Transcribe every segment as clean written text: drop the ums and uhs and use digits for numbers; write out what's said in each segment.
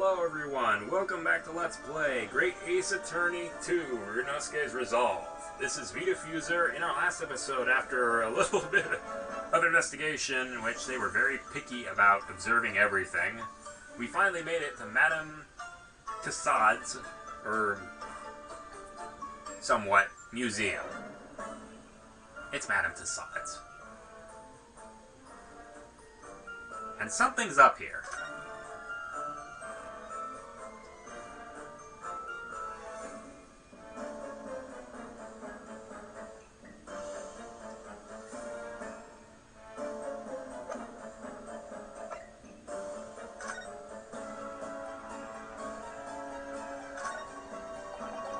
Hello everyone, welcome back to Let's Play Great Ace Attorney 2, Ryunosuke's Resolve. This is Vitafuser. In our last episode, after a little bit of investigation, in which they were very picky about observing everything, we finally made it to Madame Tussaud's, or somewhat, museum. It's Madame Tussaud's. And something's up here.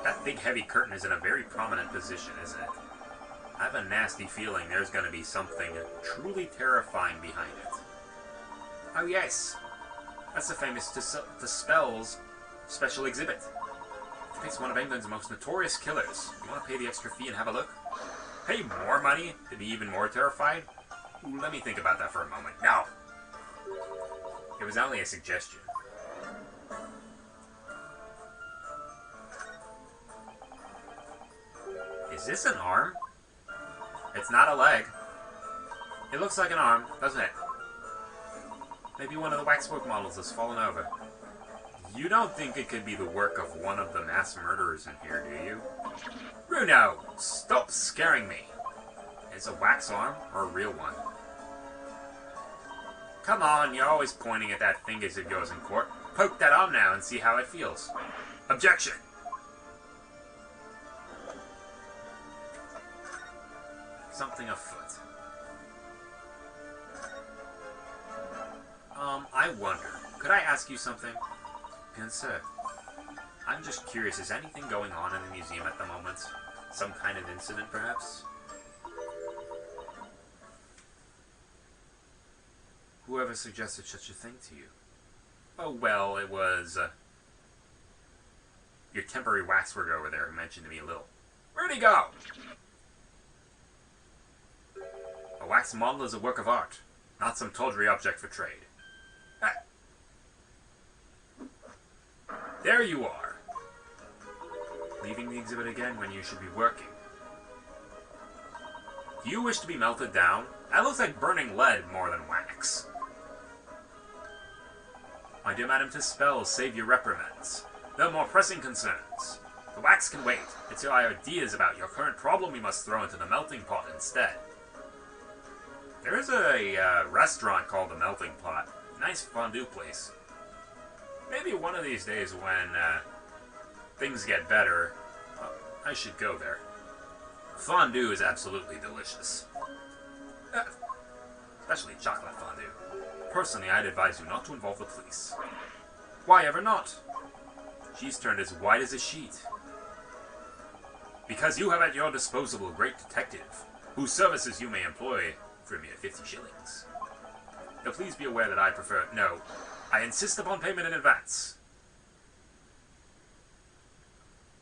That big heavy curtain is in a very prominent position, isn't it? I have a nasty feeling there's going to be something truly terrifying behind it. Oh yes, that's the famous Dispel's special exhibit. It depicts one of England's most notorious killers. You want to pay the extra fee and have a look? Pay more money to be even more terrified? Ooh, let me think about that for a moment. No! It was only a suggestion. Is this an arm? It's not a leg. It looks like an arm, doesn't it? Maybe one of the waxwork models has fallen over. You don't think it could be the work of one of the mass murderers in here, do you? Bruno! Stop scaring me! Is it a wax arm or a real one? Come on, you're always pointing at that thing as it goes in court. Poke that arm now and see how it feels. Objection! Something afoot. I wonder, could I ask you something? Good sir. I'm just curious, is anything going on in the museum at the moment? Some kind of incident, perhaps? Whoever suggested such a thing to you? Oh, well, it was, your temporary waxwork over there who mentioned to me a little. Where'd he go? A wax model is a work of art, not some tawdry object for trade. Ah. There you are. Leaving the exhibit again when you should be working. Do you wish to be melted down? That looks like burning lead more than wax. My dear Madame Dispel, save your reprimands. There are more pressing concerns. The wax can wait. It's your ideas about your current problem we must throw into the melting pot instead. There is a restaurant called The Melting Pot. Nice fondue place. Maybe one of these days when things get better, I should go there. Fondue is absolutely delicious. Especially chocolate fondue. Personally, I'd advise you not to involve the police. Why ever not? She's turned as white as a sheet. Because you have at your disposal a great detective, whose services you may employ for a mere 50 shillings. Now please be aware that I prefer... No, I insist upon payment in advance.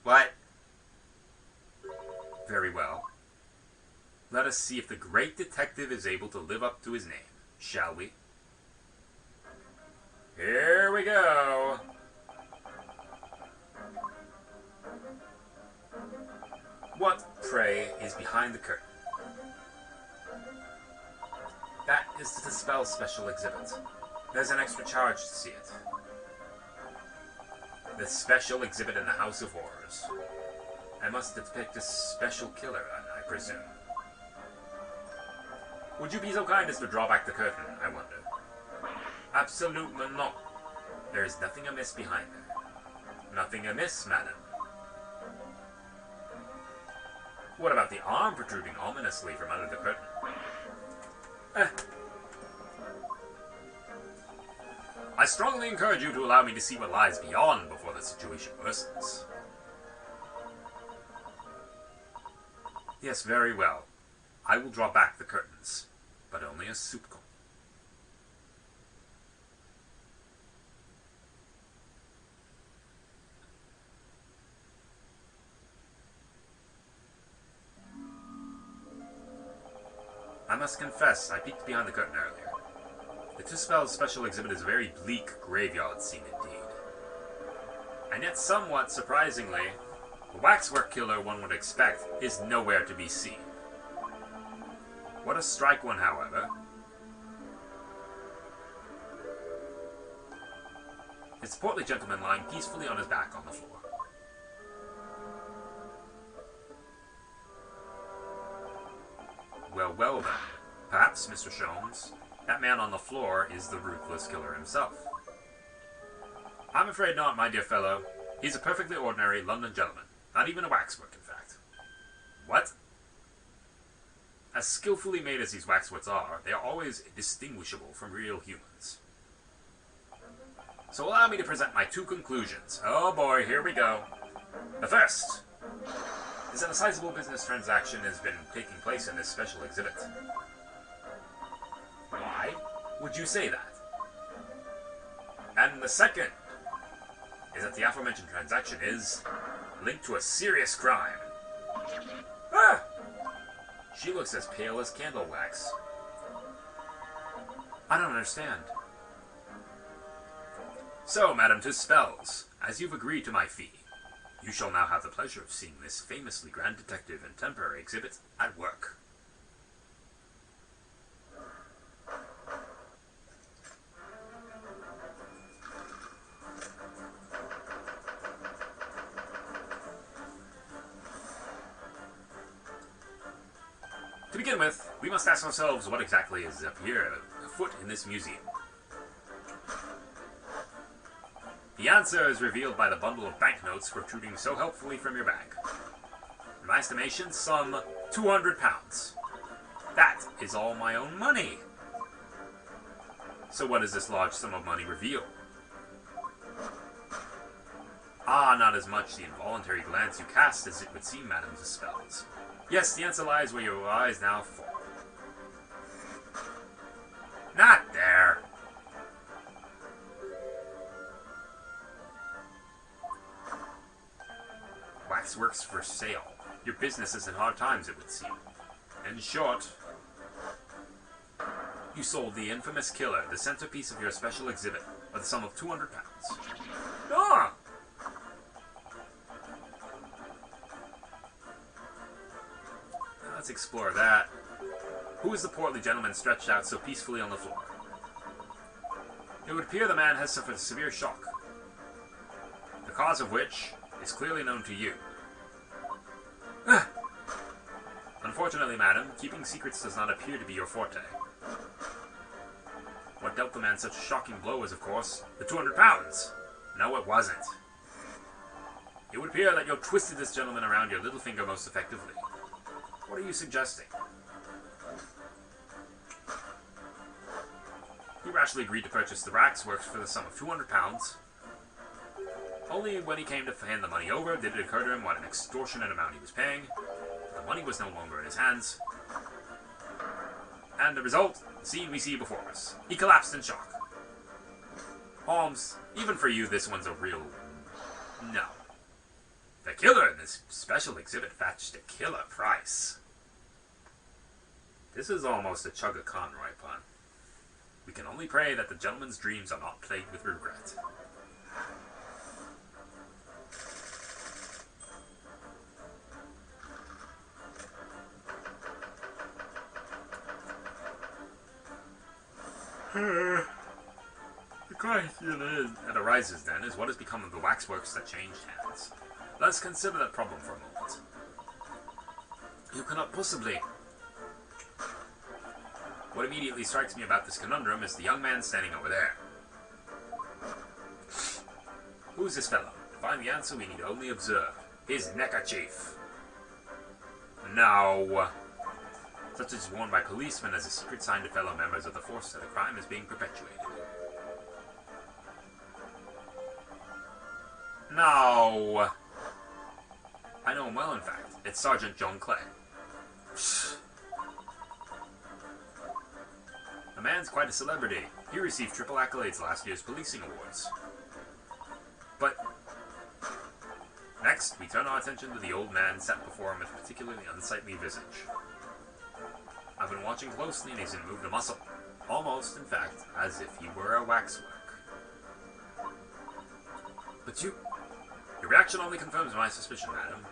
What? Very well. Let us see if the great detective is able to live up to his name, shall we? Here we go. What, pray, is behind the curtain? That is the Dispel special exhibit. There's an extra charge to see it. The special exhibit in the House of Horrors. I must depict a special killer, I presume. Would you be so kind as to draw back the curtain, I wonder? Absolutely not. There is nothing amiss behind there. Nothing amiss, madam. What about the arm protruding ominously from under the curtain? I strongly encourage you to allow me to see what lies beyond before the situation worsens. Yes, very well. I will draw back the curtains, but only a soup cone. I must confess, I peeked behind the curtain earlier. The Dispel's special exhibit is a very bleak graveyard scene indeed. And yet, somewhat surprisingly, the waxwork killer one would expect is nowhere to be seen. What a strike one, however, is the portly gentleman lying peacefully on his back on the floor. Well, well then. Perhaps, Mr. Sholmes, that man on the floor is the ruthless killer himself. I'm afraid not, my dear fellow. He's a perfectly ordinary London gentleman. Not even a waxwork, in fact. What? As skillfully made as these waxworks are, they are always distinguishable from real humans. So allow me to present my two conclusions. Oh boy, here we go. The first is that a sizable business transaction has been taking place in this special exhibit. Why would you say that? And the second is that the aforementioned transaction is linked to a serious crime. Ah! She looks as pale as candle wax. I don't understand. So, Madame Tuspels, as you've agreed to my fee, you shall now have the pleasure of seeing this famously grand detective and temporary exhibit at work. To begin with, we must ask ourselves what exactly is up here afoot in this museum. The answer is revealed by the bundle of banknotes protruding so helpfully from your bag. In my estimation, some £200. That is all my own money. So what does this large sum of money reveal? Ah, not as much the involuntary glance you cast as it would seem, Madame Tuspels. Yes, the answer lies where your eyes now fall. Not there! Waxworks for sale. Your business is in hard times, it would seem. In short, you sold the infamous killer, the centerpiece of your special exhibit, for the sum of £200. Ah! Let's explore that. Who is the portly gentleman stretched out so peacefully on the floor? It would appear the man has suffered a severe shock, the cause of which is clearly known to you. Unfortunately, madam, keeping secrets does not appear to be your forte. What dealt the man such a shocking blow was, of course, the £200. No, it wasn't. It would appear that you twisted this gentleman around your little finger most effectively. What are you suggesting? He rashly agreed to purchase the waxworks for the sum of £200. Only when he came to hand the money over did it occur to him what an extortionate amount he was paying. The money was no longer in his hands. And the result, the scene we see before us. He collapsed in shock. Holmes, even for you, this one's a real... no. The killer in this special exhibit fetched a killer price. This is almost a Chugga-Conroy pun. We can only pray that the gentleman's dreams are not plagued with regret. The question that arises then is what has become of the waxworks that changed hands. Let's consider that problem for a moment. You cannot possibly... What immediately strikes me about this conundrum is the young man standing over there. Who is this fellow? To find the answer, we need only observe his neckerchief. No. Such is worn by policemen as a secret sign to fellow members of the force that a crime is being perpetuated. No. I know him well, in fact. It's Sergeant John Clay. The man's quite a celebrity. He received triple accolades last year's policing awards. But next, we turn our attention to the old man set before him with a particularly unsightly visage. I've been watching closely and he's not moved a muscle. Almost, in fact, as if he were a waxwork. But Your reaction only confirms my suspicion, madam.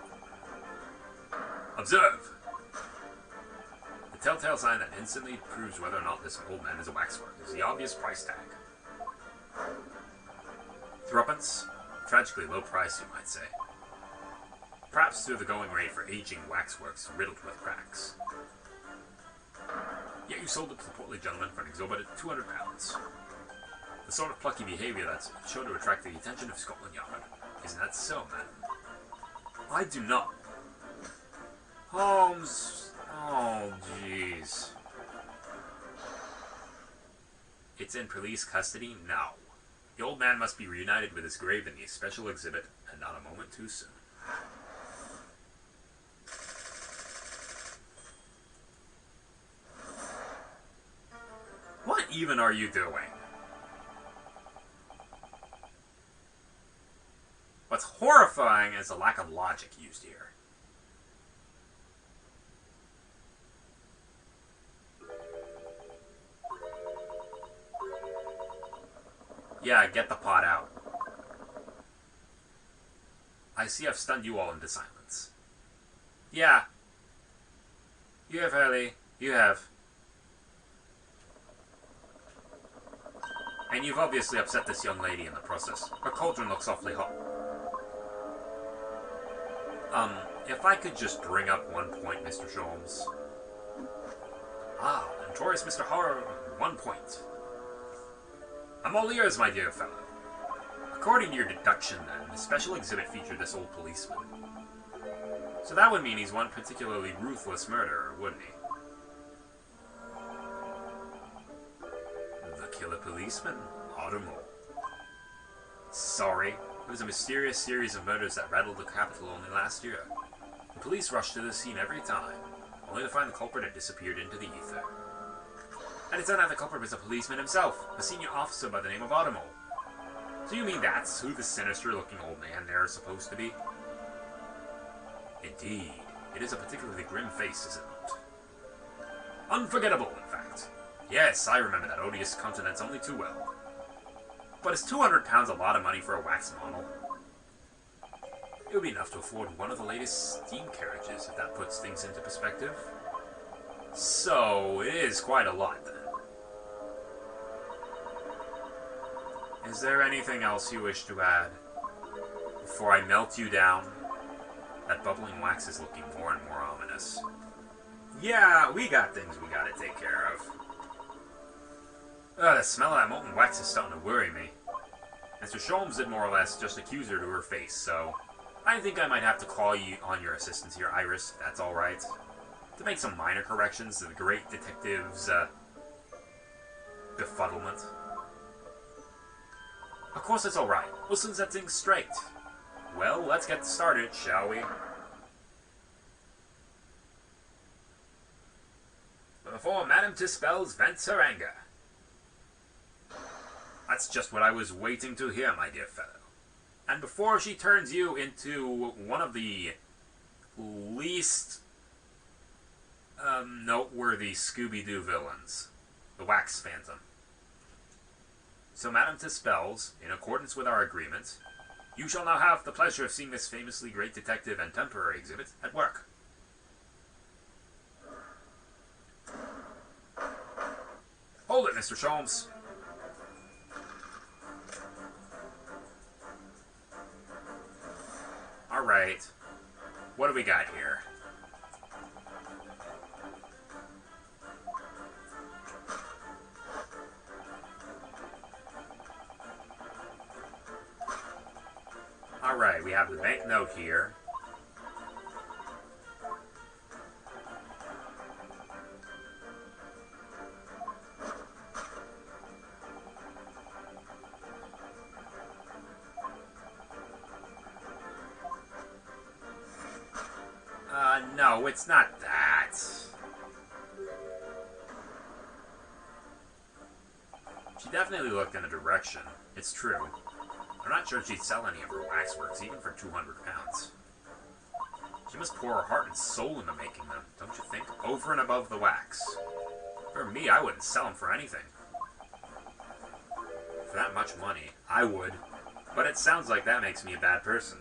Observe! The telltale sign that instantly proves whether or not this old man is a waxwork is the obvious price tag. Threepence? Tragically low price, you might say. Perhaps through the going rate for aging waxworks riddled with cracks. Yet you sold it to the portly gentleman for an exorbitant £200. The sort of plucky behaviour that's sure to attract the attention of Scotland Yard. Isn't that so, madam? I do not. Holmes... Oh, jeez. It's in police custody? No. The old man must be reunited with his grave in the special exhibit, and not a moment too soon. What even are you doing? What's horrifying is the lack of logic used here. Yeah, get the pot out. I see I've stunned you all into silence. Yeah. You have, Hurley. You have. And you've obviously upset this young lady in the process. Her cauldron looks awfully hot. If I could just bring up one point, Mr. Sholmes. Ah, notorious Mr. Horror, 1 point. I'm all ears, my dear fellow. According to your deduction, then, the special exhibit featured this old policeman. So that would mean he's one particularly ruthless murderer, wouldn't he? The killer policeman, Automole. Sorry, it was a mysterious series of murders that rattled the capital only last year. The police rushed to the scene every time, only to find the culprit had disappeared into the ether. And it turned out the culprit was a policeman himself, a senior officer by the name of Automole. So you mean that's who the sinister-looking old man there is supposed to be? Indeed, it is a particularly grim face, is it not? Unforgettable, in fact. Yes, I remember that odious countenance only too well. But is £200 a lot of money for a wax model? It would be enough to afford one of the latest steam carriages, if that puts things into perspective. So, it is quite a lot, then. Is there anything else you wish to add? Before I melt you down? That bubbling wax is looking more and more ominous. Yeah, we got things we gotta take care of. The smell of that molten wax is starting to worry me. Mr. Sholmes did more or less just accuse her to her face, so I think I might have to call you on your assistance here, Iris, if that's alright. To make some minor corrections to the great detective's, befuddlement. Of course it's alright. We'll soon set things straight. Well, let's get started, shall we? But before Madame Tispels vents her anger. That's just what I was waiting to hear, my dear fellow. And before she turns you into one of the least noteworthy Scooby-Doo villains, the Wax Phantom. So, Madame Tispels, in accordance with our agreement, you shall now have the pleasure of seeing this famously great detective and temporary exhibit at work. Hold it, Mr. Sholmes. Alright. What do we got here? Alright, we have the banknote here. No, it's not that. She definitely looked in a direction. It's true. I'm not sure she'd sell any of her waxworks, even for £200. She must pour her heart and soul into making them, don't you think? Over and above the wax. For me, I wouldn't sell them for anything. For that much money, I would. But it sounds like that makes me a bad person.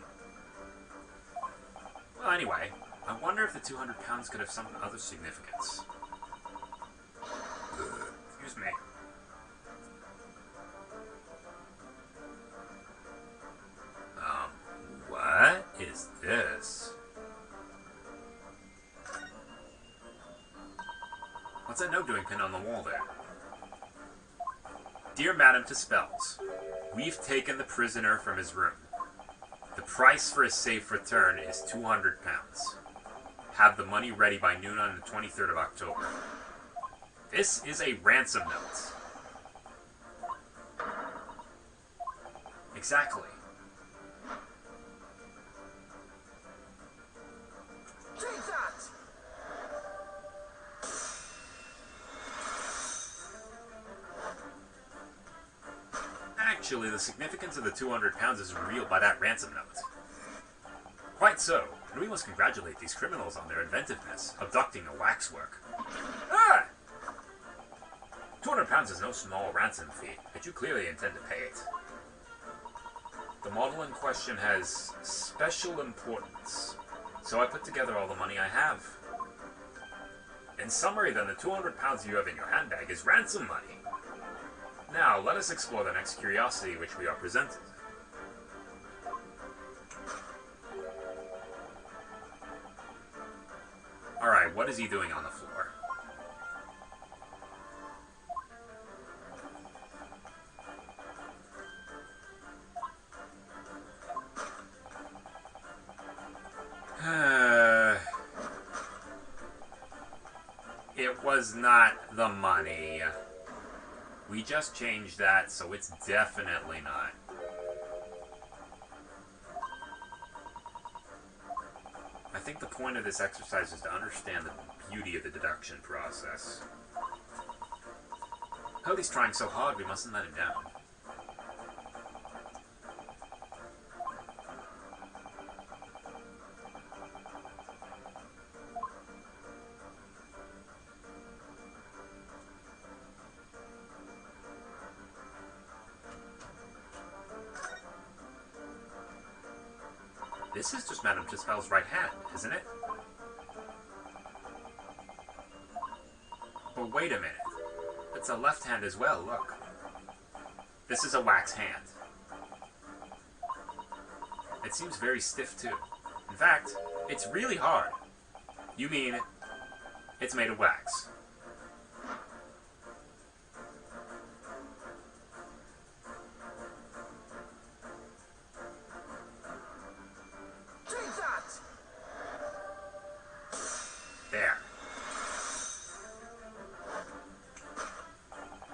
Well, anyway, I wonder if the 200 pounds could have some other significance. Excuse me. What is this? What's that note doing pinned on the wall there? Dear Madame Tuspels, we've taken the prisoner from his room. The price for his safe return is 200 pounds. Have the money ready by noon on the 23rd of October. This is a ransom note. Exactly. Actually, the significance of the 200 pounds is revealed by that ransom note. Quite so, and we must congratulate these criminals on their inventiveness, abducting a waxwork. Ah! 200 pounds is no small ransom fee, but you clearly intend to pay it. The model in question has special importance, so I put together all the money I have. In summary, then, the 200 pounds you have in your handbag is ransom money. Now, let us explore the next curiosity which we are presented. Alright, what is he doing on the floor? It was not the money. We just changed that, so it's definitely not. I think the point of this exercise is to understand the beauty of the deduction process. Cody's trying so hard, we mustn't let him down. This is just Madame Tuspel's right hand, isn't it? But wait a minute. It's a left hand as well, look. This is a wax hand. It seems very stiff, too. In fact, it's really hard. You mean, it's made of wax.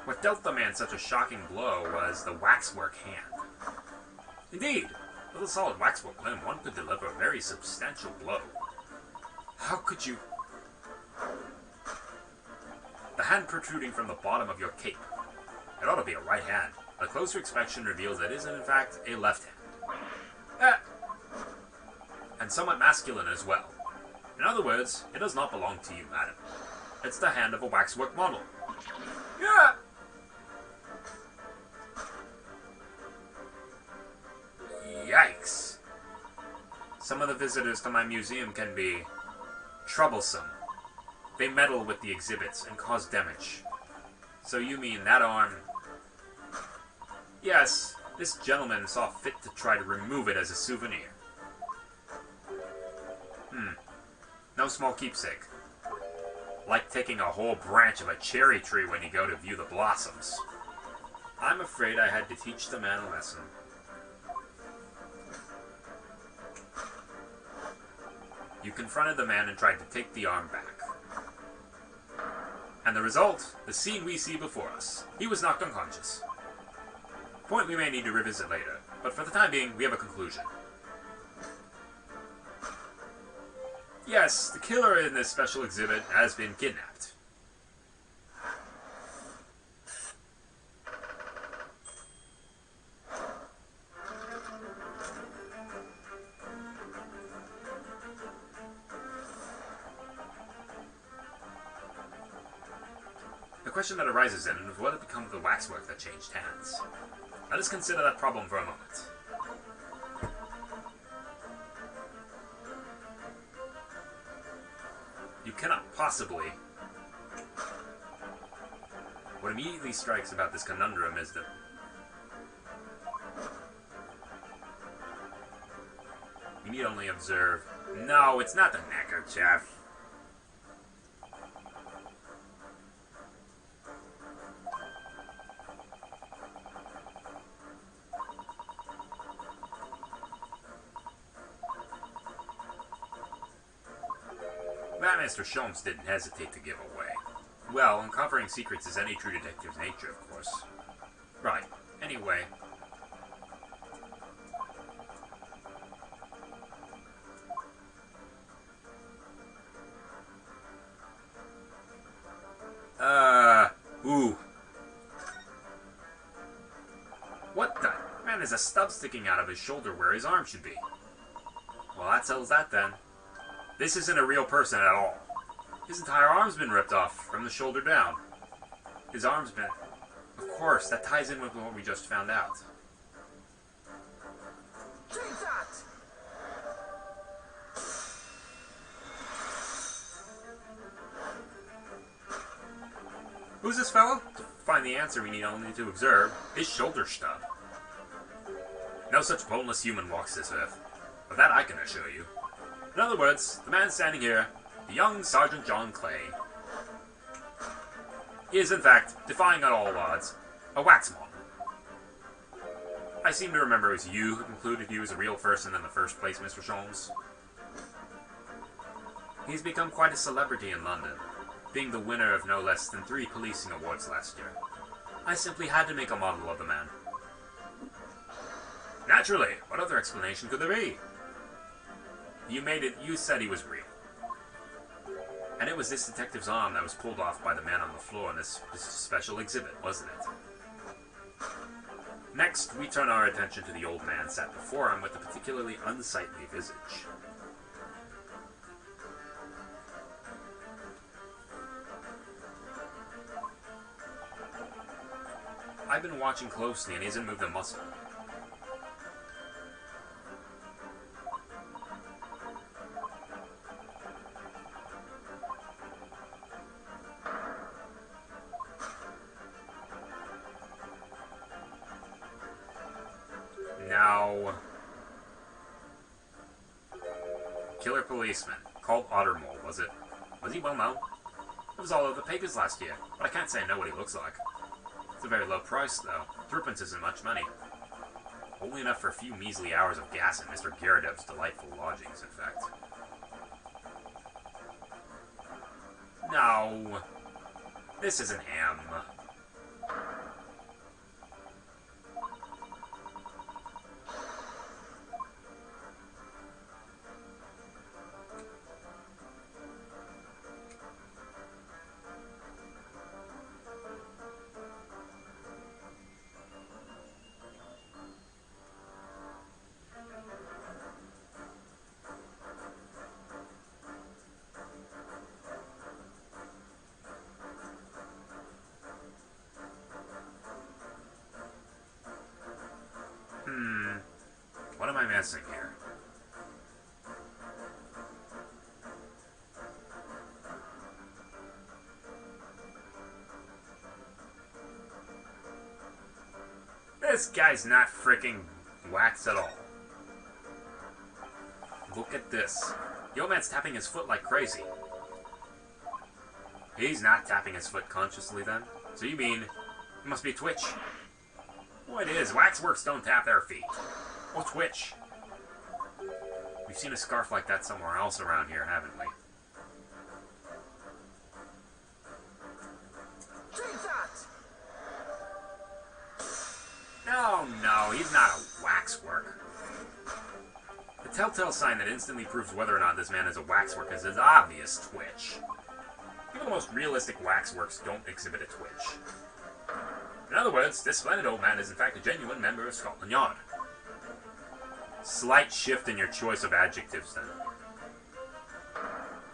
What dealt the man such a shocking blow was the waxwork hand. Indeed, with a solid waxwork limb, one could deliver a very substantial blow. How could you... The hand protruding from the bottom of your cape. It ought to be a right hand. A closer inspection reveals that it is, in fact, a left hand. And somewhat masculine as well. In other words, it does not belong to you, madam. It's the hand of a waxwork model. Yeah! Yikes! Some of the visitors to my museum can be troublesome. They meddle with the exhibits and cause damage. So you mean that arm... Yes, this gentleman saw fit to try to remove it as a souvenir. No small keepsake. Like taking a whole branch of a cherry tree when you go to view the blossoms. I'm afraid I had to teach the man a lesson. You confronted the man and tried to take the arm back. And the result, the scene we see before us. He was knocked unconscious. Point we may need to revisit later, but for the time being, we have a conclusion. Yes, the killer in this special exhibit has been kidnapped. The question that arises then is what had become of the waxwork that changed hands. Let us consider that problem for a moment. You cannot possibly... What immediately strikes about this conundrum is that... You need only observe... No, it's not the neckerchief. That Mr. Sholmes didn't hesitate to give away. Well, uncovering secrets is any true detective's nature, of course. Right. Anyway. Ooh. What the? Man, there's a stub sticking out of his shoulder where his arm should be. Well, that settles that then. This isn't a real person at all. His entire arm's been ripped off, from the shoulder down. His arm's been... Of course, that ties in with what we just found out. Jesus! Who's this fellow? To find the answer, we need only to observe his shoulder stub. No such boneless human walks this earth. Of that I can assure you. In other words, the man standing here, the young Sergeant John Clay, is, in fact, defying all odds, a waxmon. I seem to remember it was you who concluded he was a real person in the first place, Mr. Sholmes. He's become quite a celebrity in London, being the winner of no less than 3 policing awards last year. I simply had to make a model of the man. Naturally, what other explanation could there be? You said he was real. And it was this detective's arm that was pulled off by the man on the floor in this special exhibit, wasn't it? Next, we turn our attention to the old man sat before him with a particularly unsightly visage. I've been watching closely and he hasn't moved a muscle. Now, killer policeman, called Ottermole, was it? Was he well known? It was all over the papers last year, but I can't say I know what he looks like. It's a very low price, though. Threepence isn't much money. Only enough for a few measly hours of gas at Mr. Garadev's delightful lodgings, in fact. No, this isn't him. What am I missing here? This guy's not freaking wax at all. Look at this. The old man's tapping his foot like crazy. He's not tapping his foot consciously then? So you mean, it must be Twitch? Well, it is. Waxworks don't tap their feet. Oh, Twitch. We've seen a scarf like that somewhere else around here, haven't we? Jesus! No, he's not a waxwork. The telltale sign that instantly proves whether or not this man is a waxwork is his obvious twitch. Even the most realistic waxworks don't exhibit a twitch. In other words, this splendid old man is in fact a genuine member of Scotland Yard. Slight shift in your choice of adjectives, then.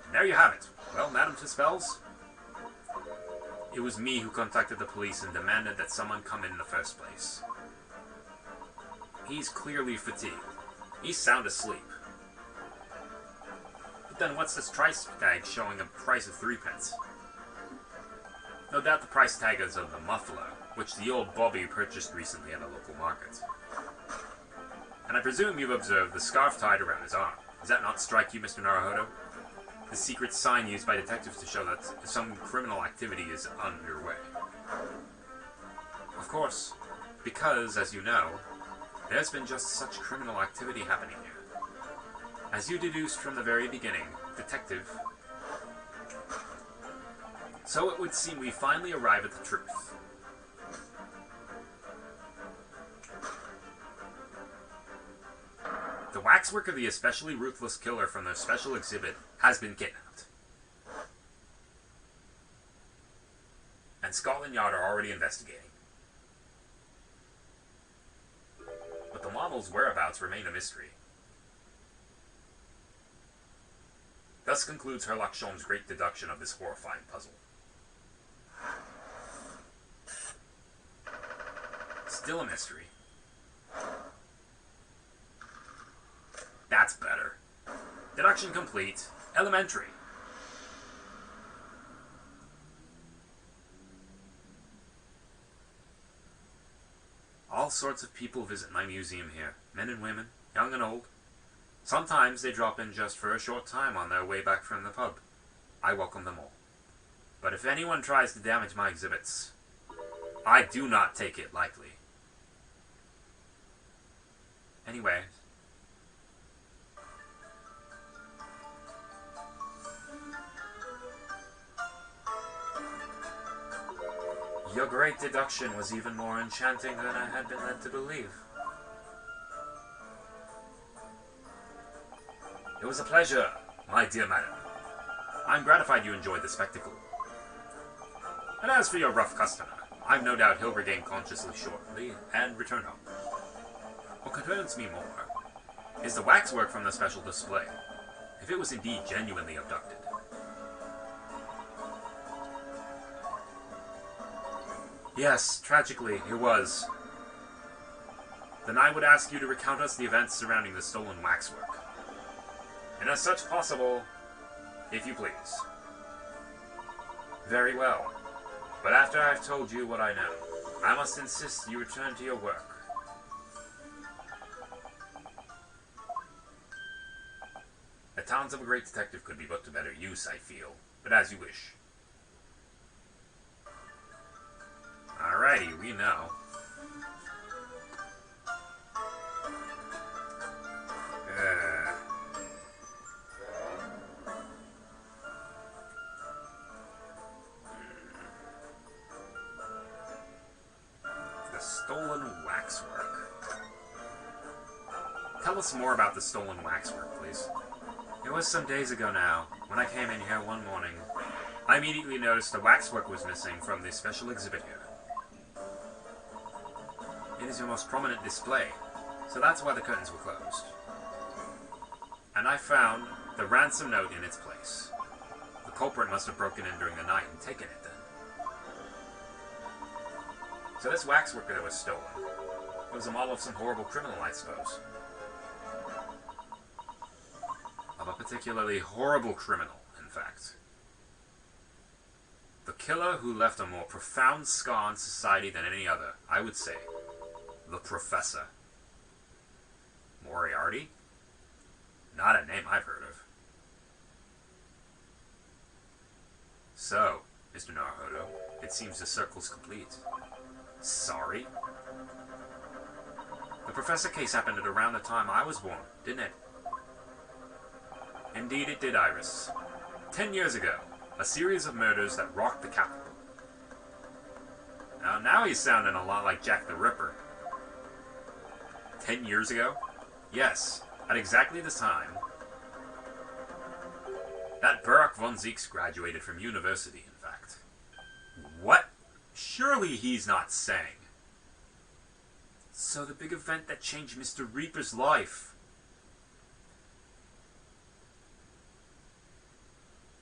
And there you have it. Well, Madame Tispels, it was me who contacted the police and demanded that someone come in the first place. He's clearly fatigued. He's sound asleep. Then what's this price tag showing a price of 3 pence? No doubt the price tag is of the muffler, which the old Bobby purchased recently at a local market. And I presume you've observed the scarf tied around his arm. Does that not strike you, Mr. Naruhodo? The secret sign used by detectives to show that some criminal activity is underway. Of course, because, as you know, there's been just such criminal activity happening here. As you deduced from the very beginning, detective. So it would seem we finally arrive at the truth. The waxwork of the especially ruthless killer from the special exhibit has been kidnapped. And Scotland Yard are already investigating. But the model's whereabouts remain a mystery. Thus concludes Herlock Sholmes' great deduction of this horrifying puzzle. Still a mystery. That's better. Deduction complete. Elementary. All sorts of people visit my museum here. Men and women, young and old. Sometimes they drop in just for a short time on their way back from the pub. I welcome them all. But if anyone tries to damage my exhibits, I do not take it lightly. Anyway, your great deduction was even more enchanting than I had been led to believe. It was a pleasure, my dear madam. I'm gratified you enjoyed the spectacle. And as for your rough customer, I've no doubt he'll regain consciousness shortly and return home. What concerns me more is the waxwork from the special display, if it was indeed genuinely abducted. Yes, tragically, it was. Then I would ask you to recount us the events surrounding the stolen waxwork. And as such possible, if you please. Very well. But after I've told you what I know, I must insist you return to your work. The talents of a great detective could be put to better use, I feel, but as you wish. Alrighty, we know. The stolen waxwork. Tell us more about the stolen waxwork, please. It was some days ago now, when I came in here one morning. I immediately noticed the waxwork was missing from the special exhibit here. It is your most prominent display, so that's why the curtains were closed. And I found the ransom note in its place. The culprit must have broken in during the night and taken it then. So this waxwork that was stolen was a model of some horrible criminal, I suppose. Of a particularly horrible criminal, in fact. The killer who left a more profound scar on society than any other, I would say. The Professor. Moriarty? Not a name I've heard of. So, Mr. Naruhodo, it seems the circle's complete. Sorry? The Professor case happened at around the time I was born, didn't it? Indeed it did, Iris. 10 years ago, a series of murders that rocked the capital. Now he's sounding a lot like Jack the Ripper. 10 years ago? Yes, at exactly the time that Baruch von Zieks graduated from university, in fact. What? Surely he's not saying. So the big event that changed Mr. Reaper's life.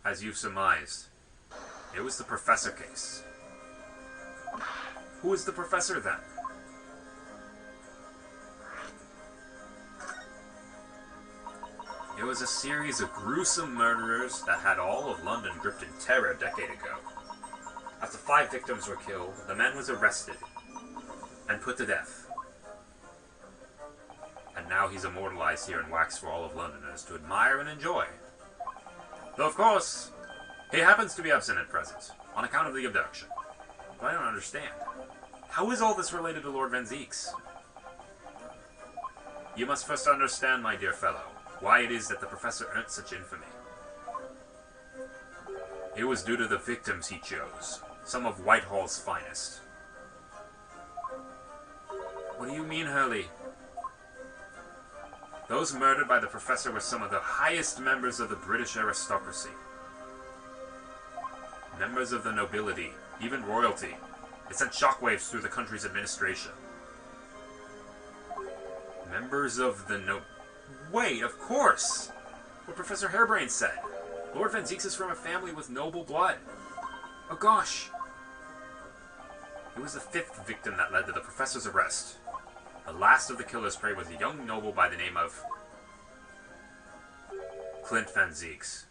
As you've surmised, it was the Professor case. Who is the Professor then? It was a series of gruesome murderers that had all of London gripped in terror a decade ago. After 5 victims were killed, the man was arrested and put to death. And now he's immortalized here in wax for all of Londoners to admire and enjoy. Though, of course, he happens to be absent at present, on account of the abduction. But I don't understand. How is all this related to Lord Van Zieks? You must first understand, my dear fellow, why it is that the professor earned such infamy. It was due to the victims he chose, some of Whitehall's finest. What do you mean, Hurley? Those murdered by the professor were some of the highest members of the British aristocracy. Members of the nobility, even royalty. It sent shockwaves through the country's administration. Members of the Wait, of course! What Professor Harebrained said. Lord Van Zieks is from a family with noble blood. Oh gosh! It was the 5th victim that led to the professor's arrest. The last of the killer's prey was a young noble by the name of Clint Van Zieks.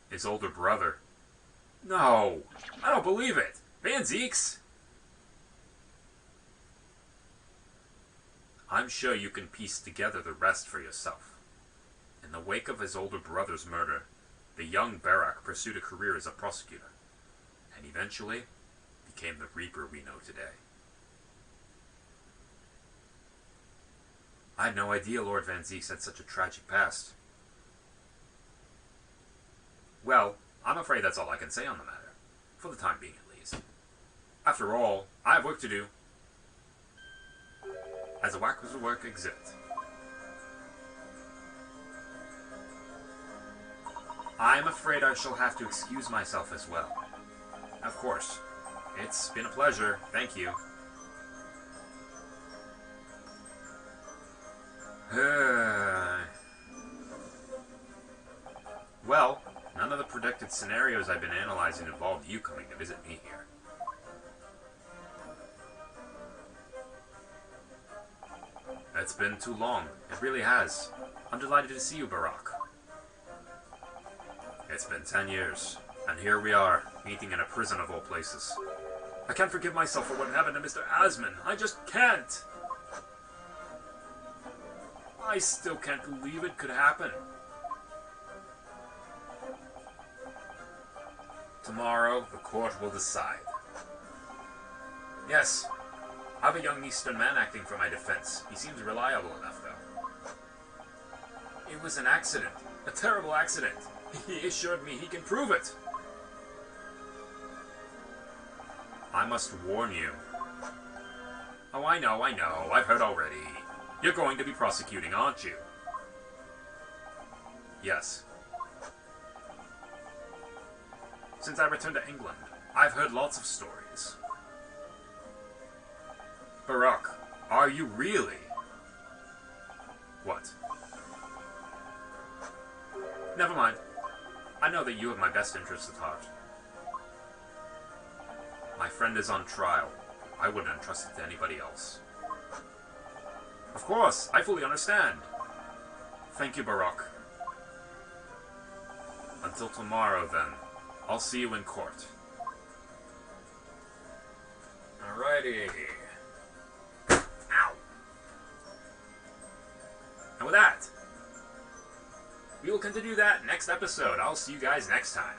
His older brother. No! I don't believe it! Van Zieks? I'm sure you can piece together the rest for yourself. In the wake of his older brother's murder, the young Barak pursued a career as a prosecutor, and eventually became the Reaper we know today. I had no idea Lord Van Zieks had such a tragic past. Well, I'm afraid that's all I can say on the matter, for the time being at least. After all, I have work to do. As a Wax Work exhibit. I'm afraid I shall have to excuse myself as well. Of course. It's been a pleasure. Thank you. Well, none of the predicted scenarios I've been analyzing involved you coming to visit me here. It's been too long. It really has. I'm delighted to see you, Barak. It's been 10 years, and here we are, meeting in a prison of all places. I can't forgive myself for what happened to Mr. Asman. I just can't. I still can't believe it could happen. Tomorrow, the court will decide. Yes, I have a young Eastern man acting for my defense. He seems reliable enough, though. It was an accident. A terrible accident. He assured me he can prove it. I must warn you. Oh, I know. I've heard already. You're going to be prosecuting, aren't you? Yes. Since I returned to England, I've heard lots of stories. Barak, are you really? What? Never mind. I know that you have my best interests at heart. My friend is on trial. I wouldn't entrust it to anybody else. Of course, I fully understand. Thank you, Barak. Until tomorrow, then. I'll see you in court. Alrighty. Ow. And with that, we will continue that next episode. I'll see you guys next time.